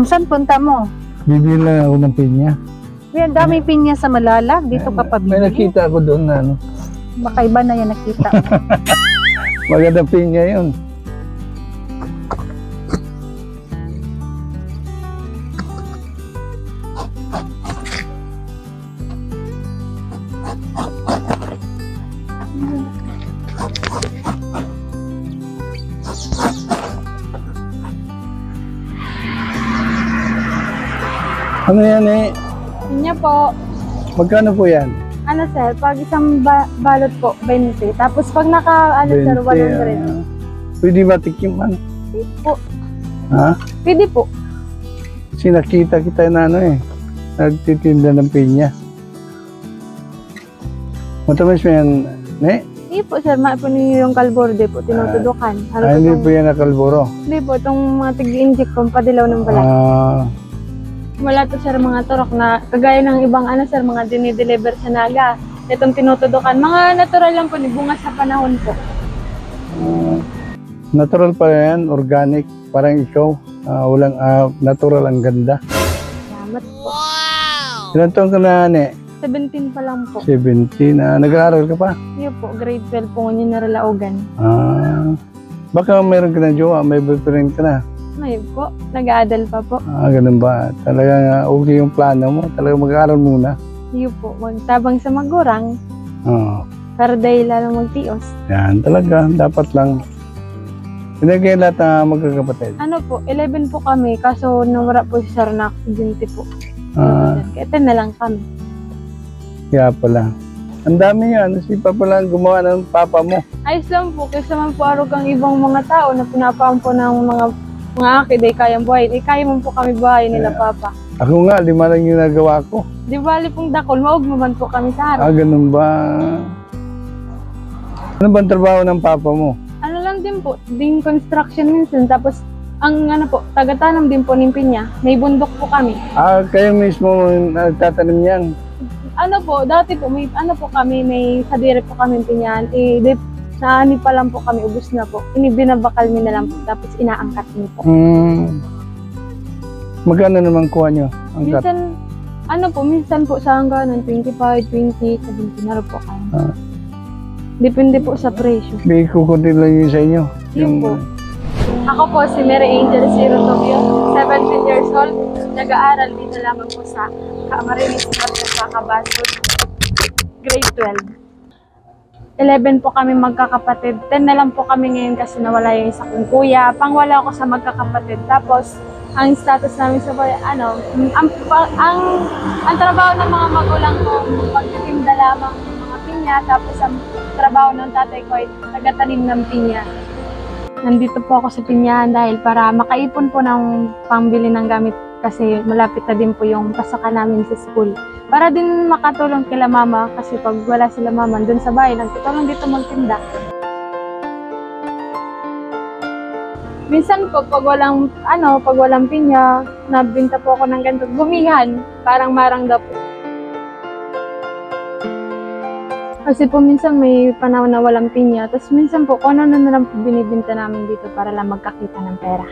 Saan punta mo? Bibili lang ako ng pinya. May daming pinya sa Malalag. Dito ka pa May bibili. nakita ako doon na ano. Baka iba na yan nakita. Magandang pinya yun. Ano yan eh? Pinya po. Magkano po yan? Ano sir, pag isang balot po, 20. Tapos pag naka, ano sir, 100. Pwede ba tikiman? Pwede po. Ha? Pwede po. Kasi nakita kita na ano eh. Nagtitinda ng pinya. Matamis mo yan, ne? Hindi po sir, maipon niyo yung kalborde po, tinutudukan. Hindi po yan nakalboro. Hindi po, itong mga tig-inject po, padilaw ng balat. Wala to sir mga turok na kagaya ng ibang ano sir, mga dinideliver sa Naga. Itong tinutudukan, mga natural lang po, bunga sa panahon po. Natural pa yan, organic. Parang ikaw, walang natural, ang ganda. Salamat po. Ilan taon ka na, ne? 17 pa lang po. 17. Nag-aaral ka pa? Hindi po, grade 12 po ngayon na Relaugan. Baka mayroon ka na jowa, may boyfriend ka na. May po, nag-aadal pa po. Ganun ba? Talaga okay yung plano mo. Talaga mag-aaral muna. Hindi po, magtabang sa magurang. Para dahil lalo magtios. Yan, talaga. Dapat lang. Hindi kayo lahat na magkakapatid. Ano po, 11 po kami, kaso nawala po si Sir na aksidente po. Kaya 10 na lang kami. Kaya pala. Ang dami yan. Si Papa lang gumawa ng papa mo. Ayos lang po, kasi man po araw kang ibang mga tao na pinapampo ng mga akid ay kayang buhay. Kaya man po kami buhay nila Papa. Ako nga, 5 lang yung nagawa ko. Di bali pong dakol, maugmaman po kami sa araw. Ganun ba? Ano ba ang trabaho ng Papa mo? Ano lang din po, din construction minsan. Tapos, ang ano po, taga-tanam din po ng pinya. May bundok po kami. Kayo mismo nagtatanim yan? Ano po, dati po, may ano po kami, may sadire po kami pinyan. Naani pa lang po kami, ubus na po. Binabakal mi na lang po, tapos inaangkat mi po. Magkano naman kuha nyo? Angkat? Minsan, ano po, minsan po sa hangganan, 25, 20, 70 na rin po kami. Depende po sa presyo. May kukunti lang yun sa inyo? Yun po. Ako po si Mary Angel Ciro Tobio, 17 years old. Nag-aaral dito lamang po sa Camarines Norte sa Cabasco, grade 12. 11 po kami magkakapatid. 10 na lang po kami ngayon kasi nawala yung isa kong kuya. Pangwala ako sa magkakapatid. Tapos, ang status namin sa buhay, ang trabaho ng mga magulang ko, pagtitinda lamang ng mga pinya. Tapos, ang trabaho ng tatay ko ay taga-tanim ng pinya. Nandito po ako sa pinyahan dahil para makaipon po ng pangbili ng gamit kasi malapit na din po yung pasokan namin sa school. Para din makatulong kila mama kasi pag wala sila mama dun sa bahay, nagtutulong dito magtinda. Minsan po pag walang pinya, nabinta po ako ng ganito, bumihan, parang marangga po. Kasi po minsan may panahon na walang pinya, tapos minsan po kung ano na lang po binibinta namin dito para lang magkakita ng pera.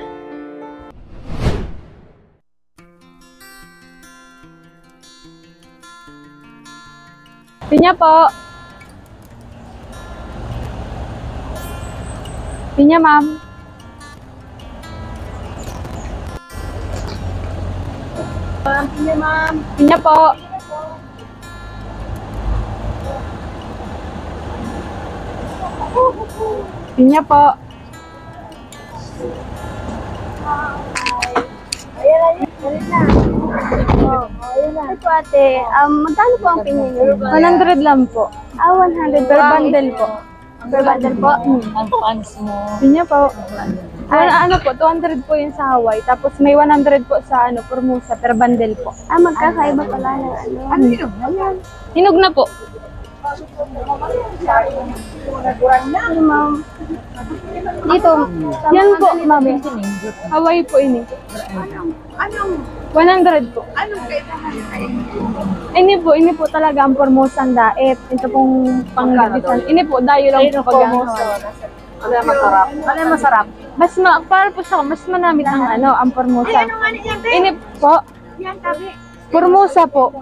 Pinya po. Pinya, ma'am. Pinya, ma'am. Pinya po. Pinya po. Ito ate, magkano po ang pinya niyo? 100 lang po. 100 Per bundle po. per bundle po. Ang pants mo. Pinya po. Ano po, 200 po yun sa Hawaii. Tapos may 100 po sa Formosa per bundle po. Magkakaiba pala ng ano. Hinog na po. Ano, ma'am? Dito. Yan po, ma'am. Hawaii po ini. 100 po. Ini po talaga ang Formosa ang daet. Ito pong panggabisan. Ini po, dayo lang po pag Ano yung masarap? Ano yung masarap? Para po siya, mas manamit ang ang Formosa. Ini po. Formosa po.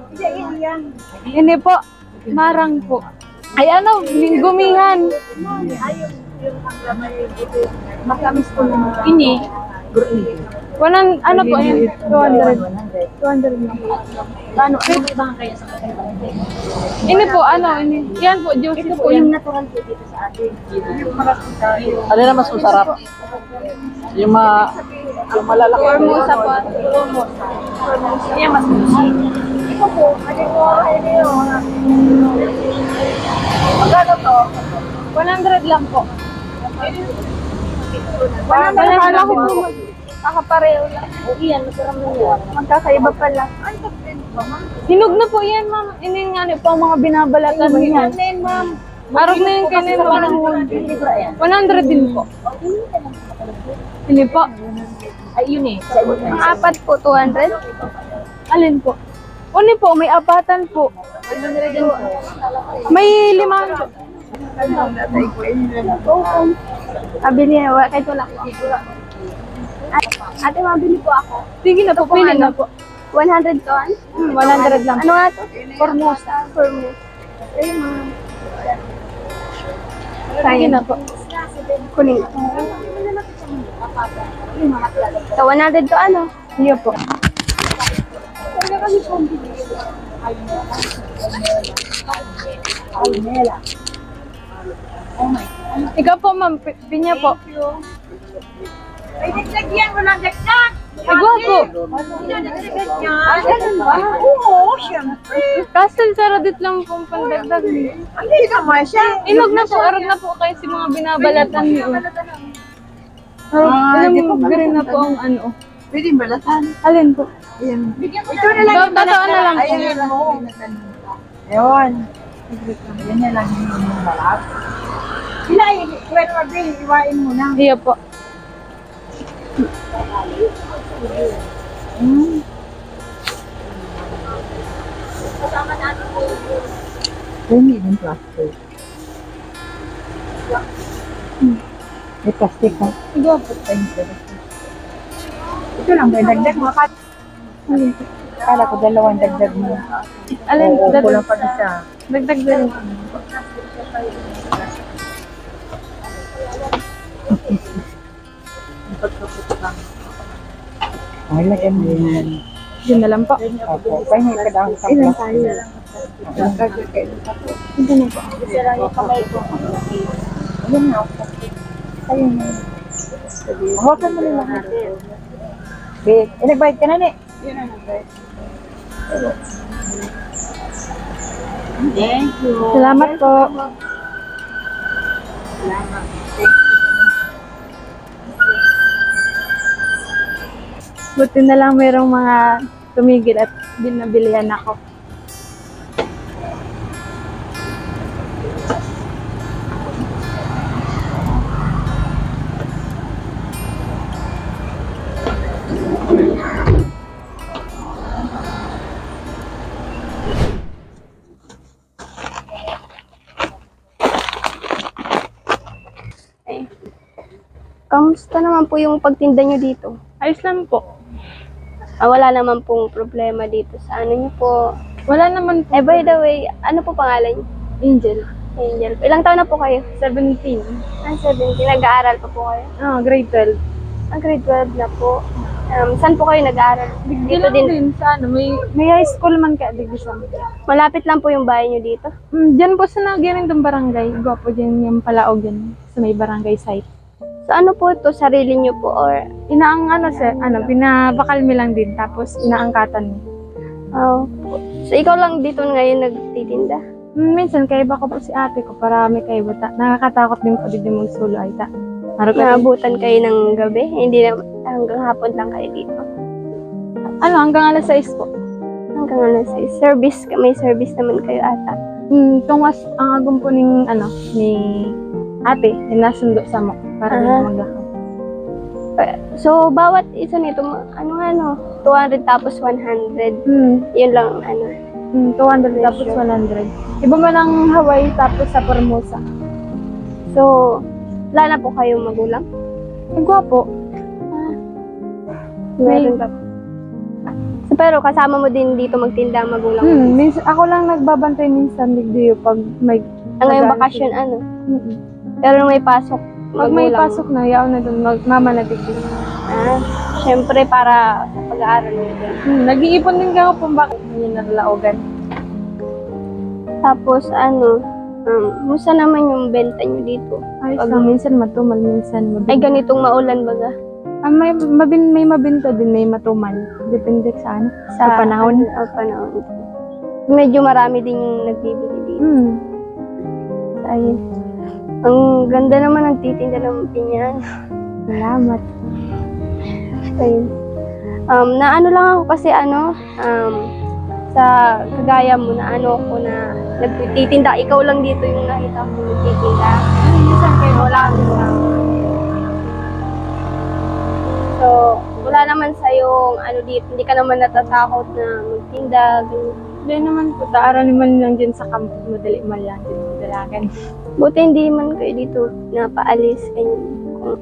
Ini po. Marang po. Ay gumihan. Matamis po naman. Ini. Ano po yun? 200. 200 lang. Ano ba kaya sa kanila? Ini po, ini. Yan po, juicy Ito po po yung yan. natural po dito sa atin. Ano na mas masarap? Yung malalaki. Formosa po. Yan mas masarap. Ito po, magkano to? 100 lang po. Wala ko po. Nakapareho lang. Iyan, masarap na yan. Magkakaiba pala. Hinog na po yan, ma'am. Ini nga po ang mga binabalatan niya. ma'am. Arog na yung kanin po. 100 din po. Hindi po. Ay, yun eh. Ang apat po, 200. Alin po? Uni po, may apatan po. May 5. Abili na, kahit wala po. Ate, mabili po ako. Sige na po, pili na po. 100 ton? 100 lang. Ano nga to? Formosa. Formosa. Ay, ma'am. Sige na po. Kunin ko. So, 100 to ano? Sige po. Ikaw po, ma'am. Pinya po. Ay, dagdag mo lang dagdag. Ikaw po. Ah, ganun ba? Oo, siyempre. Castle Saradit lang po ang pandagdag. Hindi naman siya. Inog na po, arog na po kayo si mga binabalatan niyo. Alam mo, green na po ang Pwede balatan. Alin po? Ayan. Ito na lang yung Totoo na lang po. Ayan mo. Ayun. Yan na lang yung balat. Hilahin, when mabili, iwain mo na. Iya po. Hindi yung plastic. May plastic ha? Iya po. Ito lang, may dagdag mo. Kala ko dalawang dagdag mo. Alin? Oo, kulang pag isa. Dagdag din. Ay, lagyan mo yan. Yun na lang po. Opo, pahingi ka daw sa Ilan plastic. tayo? Ito na po. Ayun na. Ayun na. Hawakan mo lang natin. Wait, nagbayad ka na ni. Thank you. Salamat po. Buti na lang merong mga tumigil at binabilihan ako. Kamusta naman po yung pagtinda nyo dito? Ayos lang po. Wala naman pong problema dito sa ano nyo po. Wala naman po. By the way, ano po pangalan nyo? Angel. Angel. Ilang taon na po kayo? 17. 17. Nag-aaral pa po kayo? Grade 12. Grade 12 na po. Saan po kayo nag-aaral? Dito din sa may high school man ka digdi sa. Malapit lang po yung bahay nyo dito? Diyan po sa Nagirindong barangay. Gwapo diyan yung palaog yan sa may barangay site. So ano po ito? Sarili nyo po or? Inaang pinabakalmi lang din tapos inaangkatan mo. So ikaw lang dito ngayon nagtitinda? Minsan kaiba ko po si ate ko para may kaiba ta. Nakakatakot din po din magsulo ay ta. Naabutan kayo ng gabi? Hindi na hanggang hapon lang kayo dito? Hanggang alas 6 po. Hanggang alas 6. Service, may service naman kayo ata. Tungas ang agong po ni ate, nasundo sa mo para maglakad. So, bawat isa nito, 200 tapos 100. Yun lang, 200 tapos 100. Iba man ang Hawaii tapos sa Formosa. So, Wala na po kayong magulang? Nagwapo. Meron ka po. So, pero kasama mo din dito magtinda ang magulang mo? Minsan, ako lang nagbabantay minsan, Ligdiyo, pag may... Ngayong bakasyon, ano? Pero nung may pasok, Pag may magulang pasok na, yaw na doon, mama na Ligdiyo. Syempre para sa pag-aaral mo din. Nag-iipon din ka kung bakit yun nalalaogan. Tapos ano, musta naman yung benta nyo dito? Ayos lang, minsan matumal, minsan mabinta. Ay, ganitong maulan baga? May mabinta din, may matumal. Depende sa ano, sa panahon. Panahon. Medyo marami din yung nagbibili dito. Ayun. Ang ganda naman ng titinda ng pinyan. Salamat. Ayun. Na ano lang ako kasi sa kagaya mo na ano ako na nagtitinda. Ikaw lang dito yung nakita ko nagtitinda. Minsan kayo Wala kami lang. So, wala naman sa'yo, ano dito, hindi ka naman natatakot na magtinda, ganyan. Hindi naman po, taaranin man lang dyan sa campus, madali man lang dyan, madalagan. Buti hindi man kayo dito napaalis, ganyan.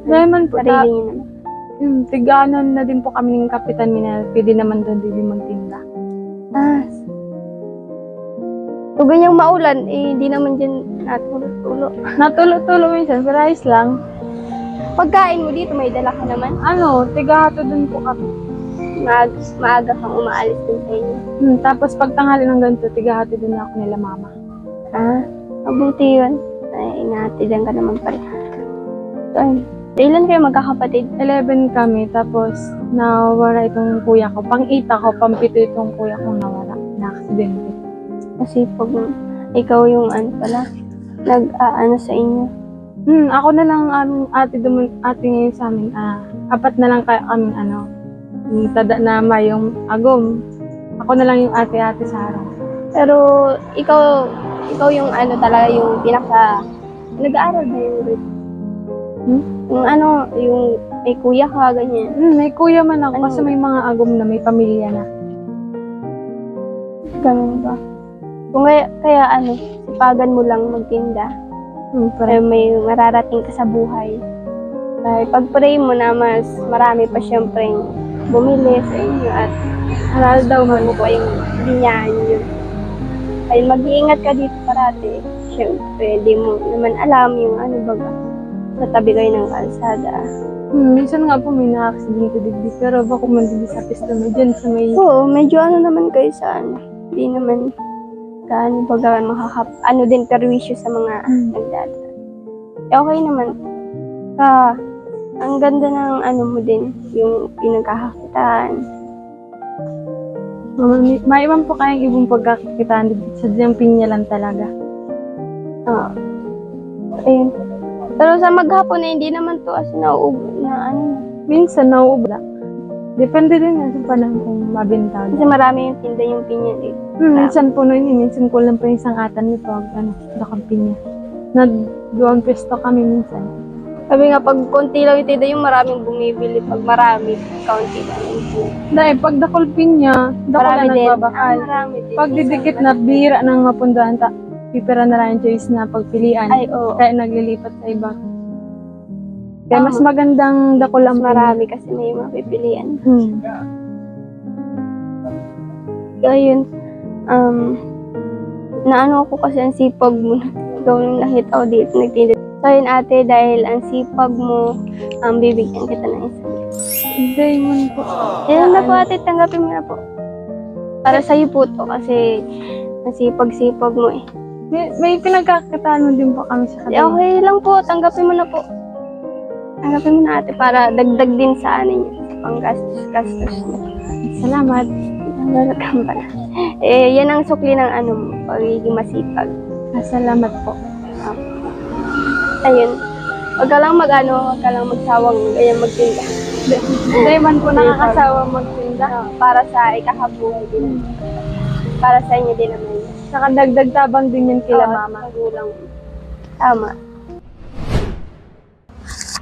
Dahil man po, Sarili niyo naman. tiganan na din po kami ng Kapitan Minal, pwede naman doon din magtinda. So, ganyang maulan, hindi naman dyan natulo-tulo. Natulo-tulo minsan, pero ayos lang. Pagkain mo dito, may dala ka naman. Tigahato doon po kami. Maaga kang umaalis din sa inyo. Tapos pag tanghali ng ganito, tigahato doon ako nila mama. Mabuti yun. Ay, inatidan ka naman pala. So, ayun. Ilan kayo magkakapatid? 11 kami, tapos nawala itong kuya ko. Pang-8 ako, pang-7 itong kuya kong nawala. Na-aksidente. Kasi pag ikaw yung ano pala, nag-ano sa inyo. Ako na lang ate ngayon sa amin. 4 na lang kami yung tada na yung agom. Ako na lang yung ate-ate sa harap. Pero ikaw yung ano talaga yung pinaka nag-aaral ba yung yung may kuya ka ganyan. May kuya man ako kasi may mga agom na may pamilya na. Ganun ba? Kung kaya sipagan mo lang magtinda. Para may mararating ka sa buhay. Pag-pray mo na mas marami pa siyempre bumili sa inyo at halal daw mo pa yung binyahan nyo. Ay mag-iingat ka dito parati. Siyempre, di mo naman alam yung baga. Sa tabi kayo ng kalsada. Minsan nga po may na-aksidente digdi, pero bako man digdi sa pista mo dyan sa may... Oo, medyo naman kayo sa Hindi naman baga din perwisyo sa mga nagdadaan. Okay naman. Ang ganda ng mo din, yung pinagkakakitaan. Maiwan po kayang ibang pagkakakitaan dito sa diyang pinya lang talaga. Ayun. Pero sa maghapon na hindi naman to as nauubo na Minsan nauubo na. Depende din sa panahon kung mabinta. Kasi marami yung tinda yung pinya dito. Minsan puno minsan kulang pa yung isang atan nito dakang pinya. Nag-2 pesto kami minsan. Sabi nga, pag konti lang yung tinda yung maraming bumibili. Pag marami, kaunti lang yung dahil pag dakol pinya, dakol na nagbabakal. Pag didikit na, bihira nang mapundahan, pipira na lang yung choice na pagpilian. Kaya naglilipat sa iba. Kaya mas magandang dakol ang marami kasi may mapipilian. So, ayun. Naano ko kasi ang sipag mo na gawin nakita ko dito nagtinda. So, yun ate, dahil ang sipag mo, bibigyan kita ng isa. Diamond po. Yan na po ate, tanggapin mo na po. Para sa'yo po to kasi ang sipag-sipag mo eh. May pinagkakitaan mo din po kami sa kanila. Okay lang po, tanggapin mo na po. Tanggapin mo na ate para dagdag din sa niyo, panggastos-gastos mo. Salamat. Welcome pala. Yan ang sukli ng pagiging masipag. Salamat po. Ayun. Huwag ka lang magsawang ganyan magtinda. Hindi man po nakakasawa magtinda. Para sa ikakabuhay din. Para sa inyo din naman. Saka dagdag tabang din yan kila mama. Magulang. Tama.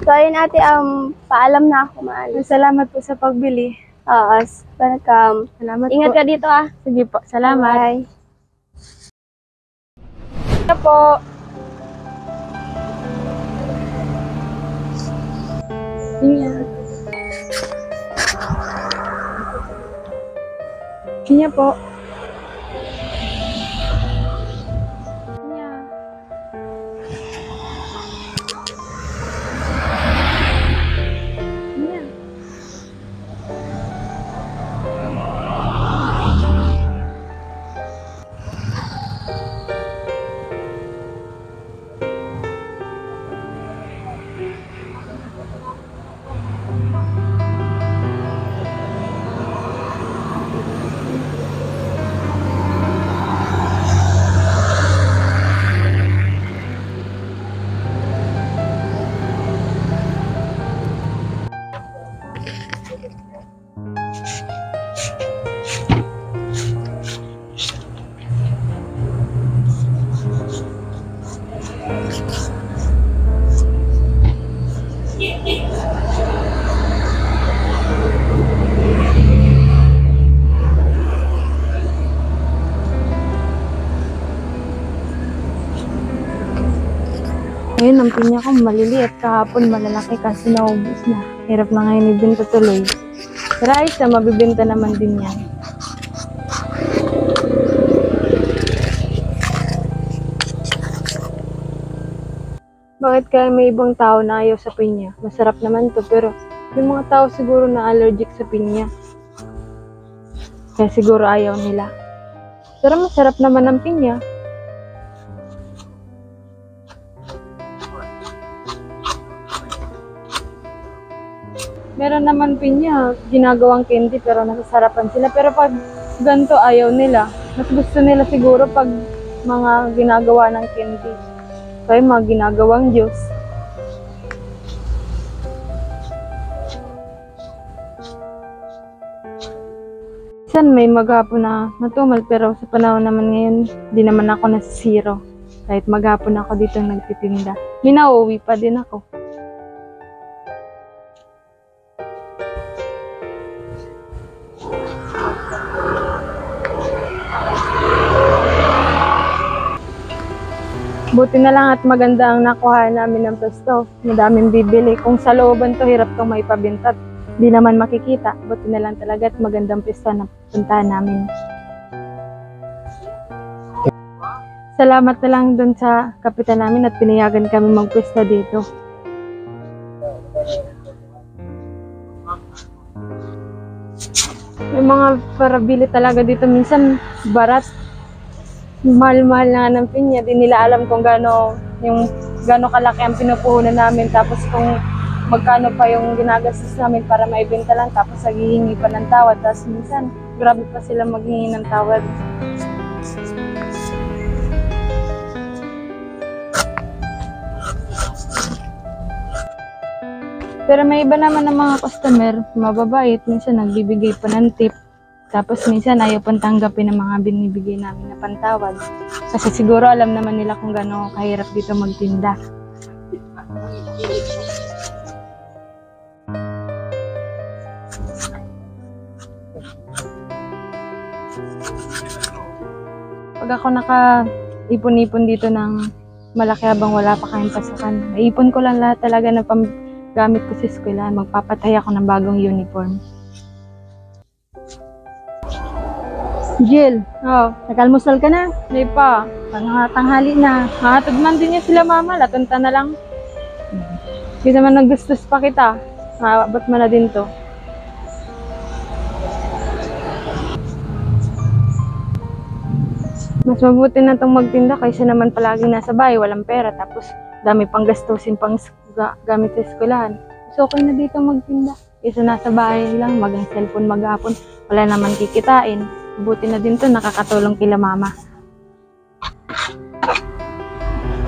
So, ayun ate, paalam na ako maalis. Salamat po sa pagbili. Welcome. Salamat Ingat po. ka dito Sige po, salamat. Bye. Ito po. Ingat. Kanya po. Kanya. Kanya. Ngayon, ang pinya ko maliliit. Kahapon malalaki kasi naubos na. Hirap na ngayon ibenta tuloy. Pero ayos na, mabibenta naman din yan. Bakit kaya may ibang tao na ayaw sa pinya? Masarap naman to, pero yung mga tao siguro na allergic sa pinya. Kaya siguro ayaw nila. Pero masarap naman ang pinya. Meron naman pinya, ginagawang candy pero nasasarapan sila. Pero pag ganito ayaw nila. Mas gusto nila siguro pag mga ginagawa ng candy. Kaya mga ginagawang juice. Minsan may maghapon na matumal pero sa panahon naman ngayon, di naman ako nasisiro. Kahit maghapon ako dito nagtitinda. Minauwi pa din ako. Buti na lang at maganda ang nakuha namin ng pwesto. Madaming bibili. Kung sa looban to, hirap tong maipabinta. Di naman makikita. Buti na lang talaga at magandang pwesto na puntahan namin. Salamat na lang dun sa kapitan namin at pinayagan kami magpwesto dito. May mga parabili talaga dito. Minsan, barat. Mahal-mahal na ng pinya, di nila alam kung gaano kalaki ang pinupuhunan namin, tapos kung magkano pa yung ginagastos namin para maibenta lang, tapos naghihingi pa ng tawad, tapos minsan grabe pa sila maghingi ng tawad. Pero may iba naman ng mga customer, mababait, minsan nagbibigay pa ng tip. Tapos minsan ayaw pang tanggapin ng mga binibigay namin na pantawad. Kasi siguro alam naman nila kung gaano kahirap dito magtinda. Pag ako naka-ipon-ipon dito ng malaki habang wala pa kayong pasukan, naipon ko lang lahat talaga na panggamit ko sa eskwelahan. Magpapatay ako ng bagong uniform. Jill, nag-almusal ka na? Hindi pa. Tanghali na. Mahatod man din niya sila mama. Latunta na lang. Hindi naman nagustos pa kita. Maabot mo na din to. Mas mabuti na itong magtinda kaysa naman palaging nasa bahay, walang pera. Tapos dami pang gastusin pang gamit sa eskwelahan. So okay na dito magtinda. Kaysa nasa bahay lang, magang cellphone maghapon. Wala naman kikitain. Buti na din to, nakakatulong kila mama.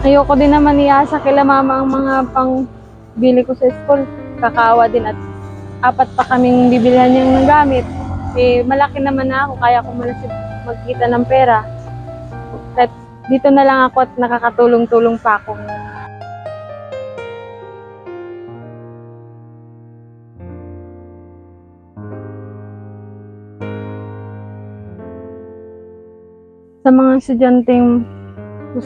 Ayoko din naman iasa kila mama ang mga pangbili ko sa school. Kakawa din at 4 pa kaming bibilihan niyang ng gamit. Eh, malaki naman na ako, kaya ko malasip magkita ng pera. At dito na lang ako at nakakatulong-tulong pa ako. Sa mga estudyanteng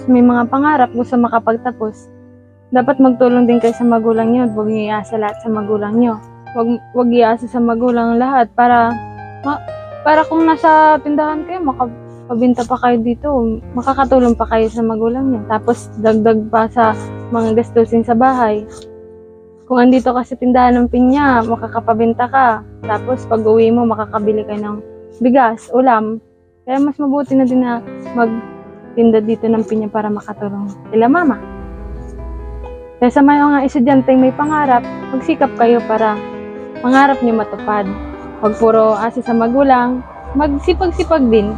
may mga pangarap, gusto makapagtapos, dapat magtulong din kayo sa magulang nyo. Huwag niyo iasa lahat sa magulang nyo. Huwag iasa sa magulang lahat para kung nasa tindahan kayo, makapabinta pa kayo dito, makakatulong pa kayo sa magulang nyo. Tapos dagdag pa sa mga gastusin sa bahay. Kung andito ka sa tindahan ng pinya, makakapabinta ka. Tapos pag uwi mo, makakabili ka ng bigas, ulam. Kaya mas mabuti na din na magtinda dito ng pinya para makatulong sila mama. Kaya sa mga estudyante may pangarap, magsikap kayo para mangarap niyo matupad. Huwag puro asa sa magulang, magsipag-sipag din.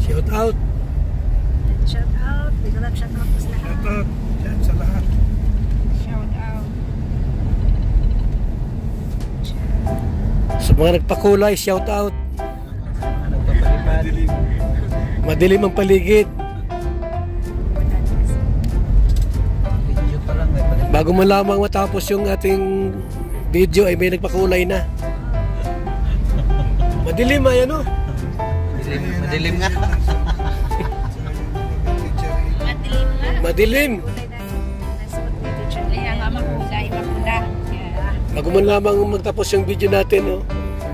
Shout out. Shout out. Dito lang shout out sa lahat. Shout out. Yan sa lahat. Shout out. Sa mga nagpakulay, shout out. Madilim. Madilim ang paligid. Bago man lamang matapos yung ating video ay may nagpakulay na. Madilim ay ano? Madilim nga. Madilim. Kaya nga makulay, makula. Bago man lamang magtapos yung video natin, oh,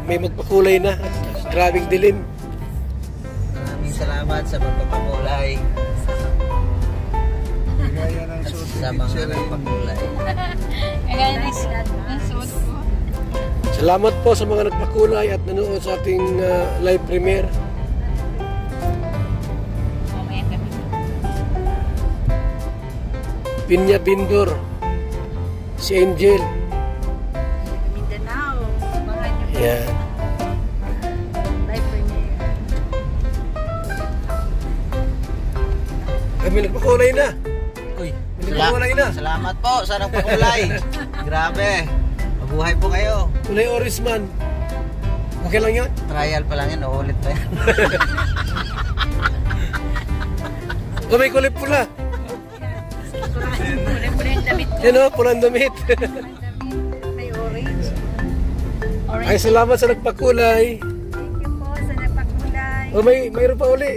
may magpakulay na. Grabing dilim. Maraming salamat sa pagpapakulay. Gaya ng suot Sa mga nagpakulay. Kaya ng suot ko. Salamat po sa mga nagpakulay at nanood sa ating live premiere. Pinya Bindor, si Angel. Mindanao. Mga nyo. Yan. Live premiere. Kami nagpakulay na. Uy, May nagpakulay na. salamat po sa nagpakulay. Grabe. Mabuhay po kayo. Kulay orange man. Okay lang yun? Trial pa lang yan, uulit pa yan. O may kulay pula. Muli-muli yung damit ko. Yan o, pulang damit. May orange. Ay, salamat sa nagpakulay. Thank you po sa napakulay. O mayroon pa uli.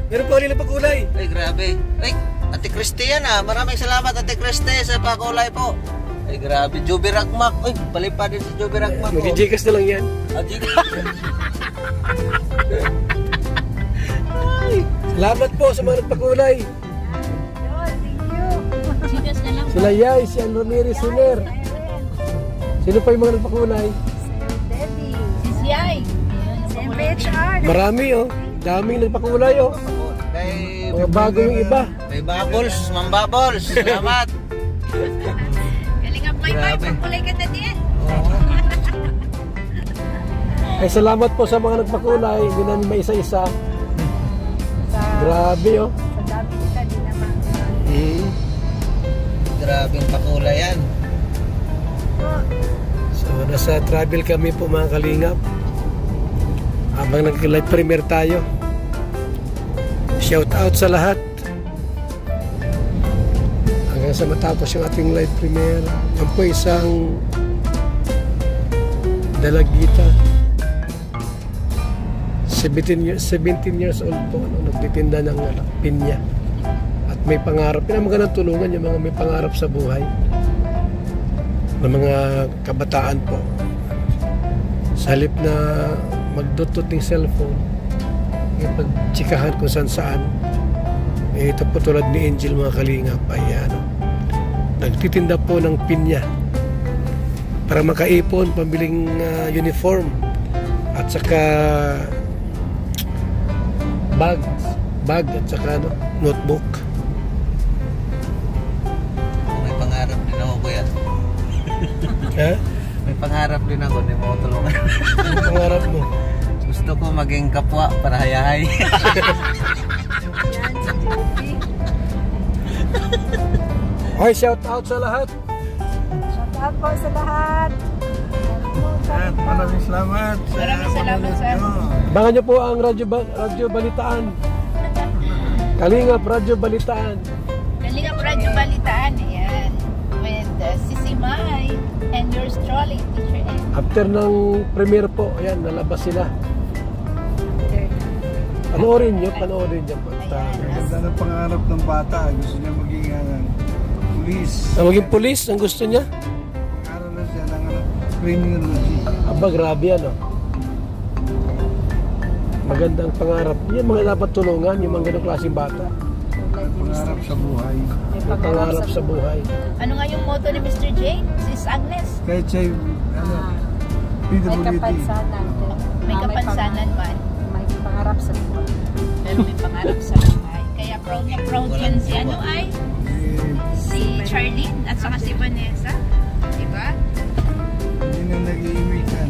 Mayroon pa uli na pakulay. Ay, grabe. Ay, Ate Christy yan ah. Maraming salamat Ate Christy sa pakulay po. Ay, grabe. Joby Rakmak. Ay, palipad din sa Joby Rakmak po. Magjijikas na lang yan. Salamat po sa mga nagpakulay. Sila Yay, si Ann Ramirez Siner. Sino pa yung mga nagpakulay? Siyay. MPHR. Marami oh. Daming nagpakulay oh. Kay Mga bago yung iba. May Bubbles, Ma'am Bubbles. Salamat. Galing ang may Grabe. pagkulay ka na din. Ay salamat po sa mga nagpakulay. Hindi namin may isa-isa. Grabe oh. Sa dami kita, di naman. Grabing pakulay yan. So nasa travel kami po mga kalingap. Habang nag-live premiere tayo. Shout out sa lahat. Hanggang sa matapos yung ating live premiere. Yan po isang dalagita. 17 years old po. Nagtitinda ng pinya. At may pangarap. Pinamagandang tulungan yung mga may pangarap sa buhay. Ng mga kabataan po. Sa halip na magdutot ng cellphone, ipagtsikahan kung saan. Ito po tulad ni Angel mga kalingap. Ayan. Nagtitinda po ng pinya para makaipon, pambiling uniform at saka bag at saka notebook. May pangarap din ako kuya. Ha? May pangarap din ako, hindi mo ako tulungan. Ano pangarap mo? Gusto ko maging kapwa para hayahay. Okay, shout out sa lahat. Shout out po sa lahat. At maraming salamat. Maraming salamat, sir. Abangan nyo po ang Radyo Balitaan. Kalingap Radyo Balitaan. Kalingap Radyo Balitaan, ayan. With Sisi Mai and yours truly, Teacher Ed. After ng premiere po, ayan, nalabas sila. Panoorin nyo. Ganda ng pangarap ng bata. Gusto niya maging pulis. Maging pulis, ang gusto niya? Aral na siya ng criminology. Aba, grabe yan, oh. Magandang pangarap. Yan mga dapat tulungan, yung mga ganong klaseng bata. Pangarap sa buhay. Pangarap sa buhay. Ano nga yung motto ni Mr. J? Sis Agnes? Kahit siya, May PWD. kapansanan. May kapansanan man. May pangarap sa buhay. Pero may pangarap sa buhay. Kaya proud na proud yan si ano ay? Si Charlene at saka si Vanessa. Diba? Hindi na nag-iimikan.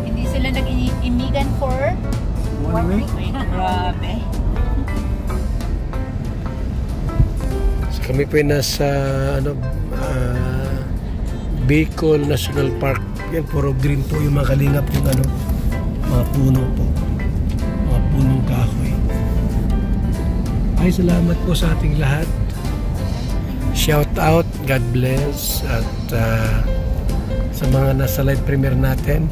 Hindi sila nag-imigan for 1 week. Ay, grabe. So, kami po yung nasa Bicol National Park. Yan, puro green po yung mga kalingap, yung mga puno po. Mga punong kahoy. Ay, salamat po sa ating lahat. Shout out, God bless, at sa mga nasa live premiere natin.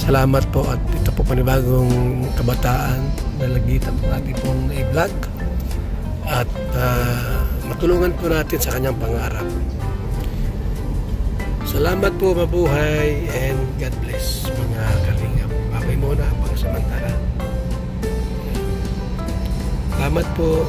Salamat po, at ito po panibagong kabataan na lagitan po natin pong i-vlog at matulungan po natin sa kanyang pangarap. Salamat po, mabuhay, and God bless mga kalingap. Babay muna pang samantala. Salamat po.